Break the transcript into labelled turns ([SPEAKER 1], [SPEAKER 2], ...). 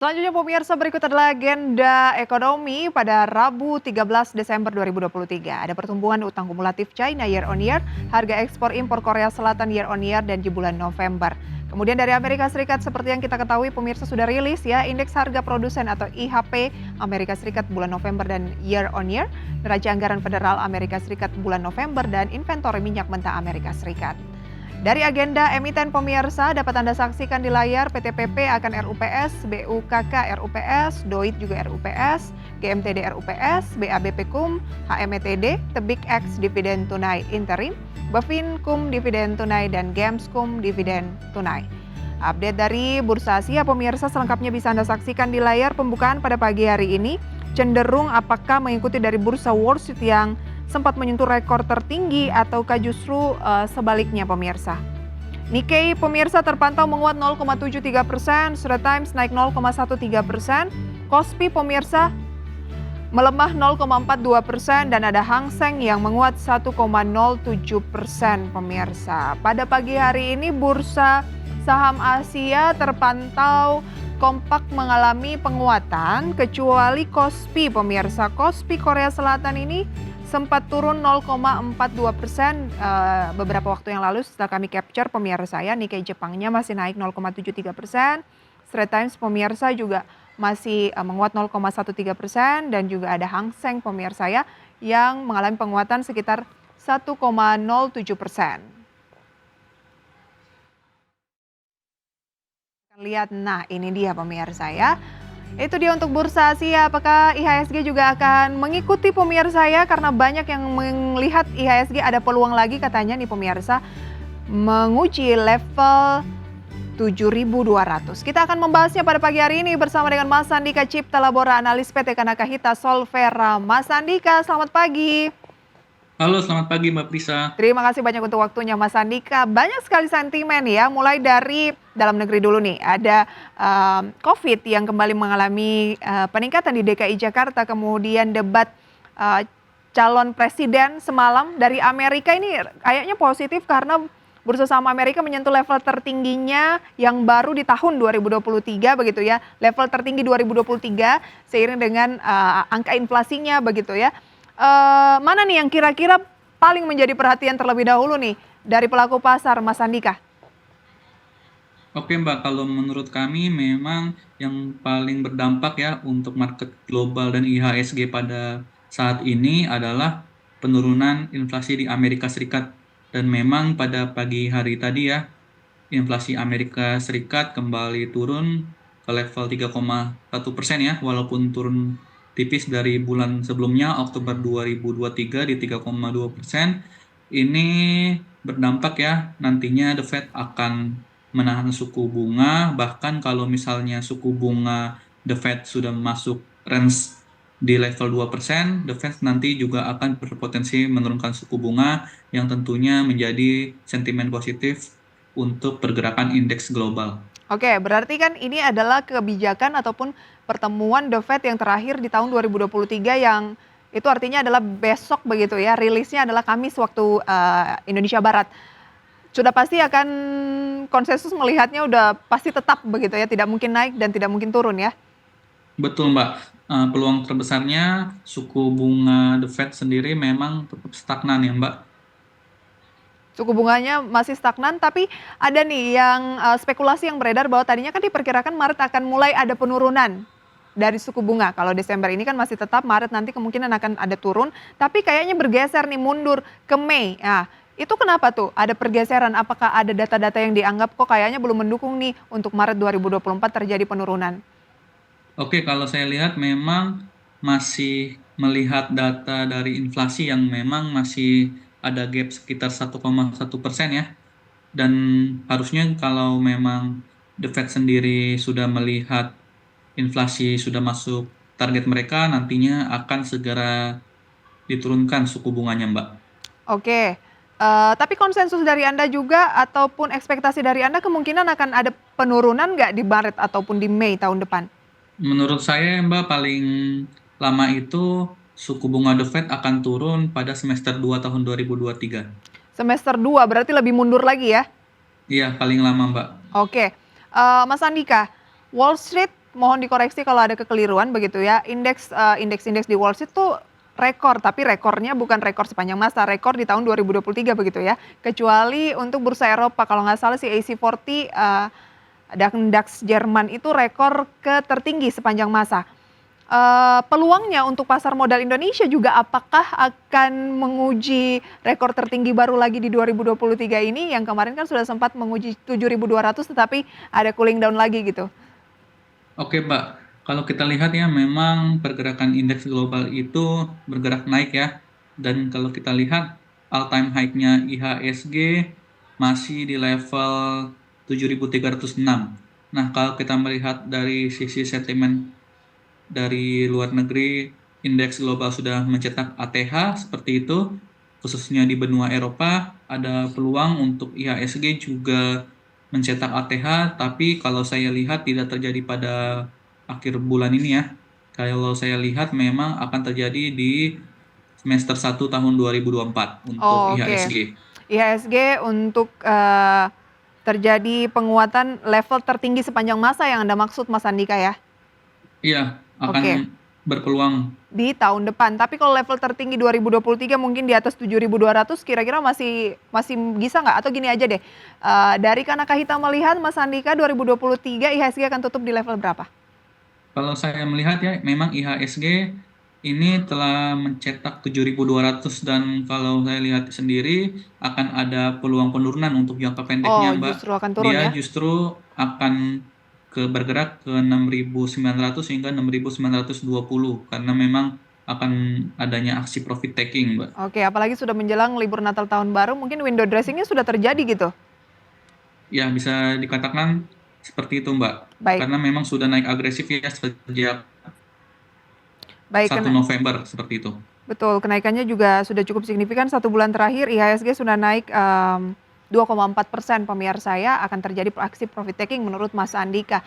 [SPEAKER 1] Selanjutnya pemirsa, berikut adalah agenda ekonomi pada Rabu 13 Desember 2023. Ada pertumbuhan utang kumulatif China year on year, harga ekspor impor Korea Selatan year on year dan di bulan November. Kemudian dari Amerika Serikat seperti yang kita ketahui pemirsa sudah rilis ya indeks harga produsen atau IHP Amerika Serikat bulan November dan year on year, neraca anggaran federal Amerika Serikat bulan November dan inventory minyak mentah Amerika Serikat. Dari agenda emiten pemirsa dapat Anda saksikan di layar PT PP akan RUPS, BUKK RUPS, DOIT juga RUPS, GMTD RUPS, BABP KUM, HMTD, Tebik X dividen tunai interim, Bevin KUM dividen tunai dan GEMS KUM dividen tunai. Update dari Bursa Asia pemirsa selengkapnya bisa Anda saksikan di layar pembukaan pada pagi hari ini. Cenderung apakah mengikuti dari Bursa Wall Street yang sempat menyentuh rekor tertinggi ataukah justru sebaliknya pemirsa. Nikkei pemirsa terpantau menguat 0,73%, Straits Times naik 0,13%, Kospi pemirsa melemah 0,42% dan ada Hang Seng yang menguat 1,07% pemirsa. Pada pagi hari ini bursa saham Asia terpantau kompak mengalami penguatan kecuali Kospi pemirsa. Kospi Korea Selatan ini sempat turun 0,42% beberapa waktu yang lalu setelah kami capture pemirsa ya. Nikkei Jepangnya masih naik 0,73%. Straits Times pemirsa juga masih menguat 0,13% dan juga ada Hang Seng pemirsa ya yang mengalami penguatan sekitar 1,07%. Lihat, nah ini dia pemirsa ya. Itu dia untuk Bursa Asia. Apakah IHSG juga akan mengikuti pemirsa ya? Karena banyak yang melihat IHSG ada peluang lagi katanya nih pemirsa menguji level 7.200. Kita akan membahasnya pada pagi hari ini bersama dengan Mas Andika Cipta Labora, analis PT Kanakahita Solvera. Mas Andika, selamat pagi.
[SPEAKER 2] Halo, selamat pagi Mbak Prisa.
[SPEAKER 1] Terima kasih banyak untuk waktunya Mas Andika. Banyak sekali sentimen ya, mulai dari dalam negeri dulu nih. Ada COVID yang kembali mengalami peningkatan di DKI Jakarta, kemudian debat calon presiden semalam dari Amerika ini kayaknya positif karena bursa saham Amerika menyentuh level tertingginya yang baru di tahun 2023 begitu ya. Level tertinggi 2023 seiring dengan angka inflasinya begitu ya. Mana nih yang kira-kira paling menjadi perhatian terlebih dahulu nih dari pelaku pasar, Mas Andika?
[SPEAKER 2] Oke Mbak, kalau menurut kami memang yang paling berdampak ya untuk market global dan IHSG pada saat ini adalah penurunan inflasi di Amerika Serikat. Dan memang pada pagi hari tadi ya, inflasi Amerika Serikat kembali turun ke level 3,1% ya, walaupun turun tipis dari bulan sebelumnya, Oktober 2023 di 3,2%. Ini berdampak ya, nantinya The Fed akan menahan suku bunga, bahkan kalau misalnya suku bunga The Fed sudah masuk range di level 2%, The Fed nanti juga akan berpotensi menurunkan suku bunga yang tentunya menjadi sentimen positif untuk pergerakan indeks global.
[SPEAKER 1] Oke, berarti kan ini adalah kebijakan ataupun pertemuan The Fed yang terakhir di tahun 2023 yang itu artinya adalah besok begitu ya, rilisnya adalah Kamis waktu Indonesia Barat. Sudah pasti akan konsensus melihatnya udah pasti tetap begitu ya, tidak mungkin naik dan tidak mungkin turun ya.
[SPEAKER 2] Betul Mbak, peluang terbesarnya suku bunga The Fed sendiri memang tetap stagnan ya Mbak.
[SPEAKER 1] Suku bunganya masih stagnan, tapi ada nih yang spekulasi yang beredar bahwa tadinya kan diperkirakan Maret akan mulai ada penurunan dari suku bunga. Kalau Desember ini kan masih tetap, Maret nanti kemungkinan akan ada turun, tapi kayaknya bergeser nih mundur ke Mei. Nah, itu kenapa tuh ada pergeseran? Apakah ada data-data yang dianggap kok kayaknya belum mendukung nih untuk Maret 2024 terjadi penurunan?
[SPEAKER 2] Oke, kalau saya lihat memang masih melihat data dari inflasi yang memang masih ada gap sekitar 1,1% ya. Dan harusnya kalau memang The Fed sendiri sudah melihat inflasi sudah masuk target mereka, nantinya akan segera diturunkan suku bunganya, Mbak.
[SPEAKER 1] Oke, tapi konsensus dari Anda juga ataupun ekspektasi dari Anda kemungkinan akan ada penurunan nggak di Maret ataupun di Mei tahun depan?
[SPEAKER 2] Menurut saya, Mbak, paling lama itu suku bunga The Fed akan turun pada semester 2 tahun 2023.
[SPEAKER 1] Semester 2 berarti lebih mundur lagi ya?
[SPEAKER 2] Iya, paling lama, Mbak.
[SPEAKER 1] Oke, Mas Andika, Wall Street mohon dikoreksi kalau ada kekeliruan begitu ya. Indeks di Wall Street tuh rekor, tapi rekornya bukan rekor sepanjang masa, rekor di tahun 2023 begitu ya. Kecuali untuk bursa Eropa, kalau nggak salah si AC40 dan DAX Jerman itu rekor tertinggi sepanjang masa. Peluangnya untuk pasar modal Indonesia juga apakah akan menguji rekor tertinggi baru lagi di 2023 ini, yang kemarin kan sudah sempat menguji 7.200 tetapi ada cooling down lagi gitu.
[SPEAKER 2] Oke, Mbak. Kalau kita lihat ya, memang pergerakan indeks global itu bergerak naik ya. Dan kalau kita lihat all time high-nya IHSG masih di level 7.306. Nah, kalau kita melihat dari sisi sentimen dari luar negeri, indeks global sudah mencetak ATH seperti itu, khususnya di benua Eropa, ada peluang untuk IHSG juga mencetak ATH, tapi kalau saya lihat tidak terjadi pada akhir bulan ini ya. Kalau saya lihat memang akan terjadi di semester 1 tahun 2024 untuk
[SPEAKER 1] Oh, oke.
[SPEAKER 2] IHSG.
[SPEAKER 1] IHSG untuk terjadi penguatan level tertinggi sepanjang masa yang Anda maksud Mas Andika ya?
[SPEAKER 2] Iya,
[SPEAKER 1] Oke.
[SPEAKER 2] akan berpeluang.
[SPEAKER 1] Di tahun depan. Tapi kalau level tertinggi 2023 mungkin di atas 7.200 kira-kira masih bisa nggak? Atau gini aja deh, dari Kanaka Hitam melihat Mas Andika 2023 IHSG akan tutup di level berapa?
[SPEAKER 2] Kalau saya melihat ya, memang IHSG ini telah mencetak 7.200 dan kalau saya lihat sendiri akan ada peluang penurunan untuk jangka
[SPEAKER 1] Oh,
[SPEAKER 2] pendeknya, Mbak.
[SPEAKER 1] justru akan turun
[SPEAKER 2] Dia
[SPEAKER 1] ya?
[SPEAKER 2] justru akan bergerak ke 6.900 hingga 6.920 karena memang akan adanya aksi profit taking, Mbak.
[SPEAKER 1] Oke, apalagi sudah menjelang libur Natal Tahun Baru, mungkin window dressing-nya sudah terjadi gitu?
[SPEAKER 2] Ya, bisa dikatakan seperti itu, Mbak.
[SPEAKER 1] Baik,
[SPEAKER 2] Karena memang sudah naik agresif ya sejak
[SPEAKER 1] baik.
[SPEAKER 2] 1 November seperti itu.
[SPEAKER 1] Betul, kenaikannya juga sudah cukup signifikan. 1 bulan terakhir IHSG sudah naik 2,4% pemirsa ya, akan terjadi aksi profit taking menurut Mas Andika.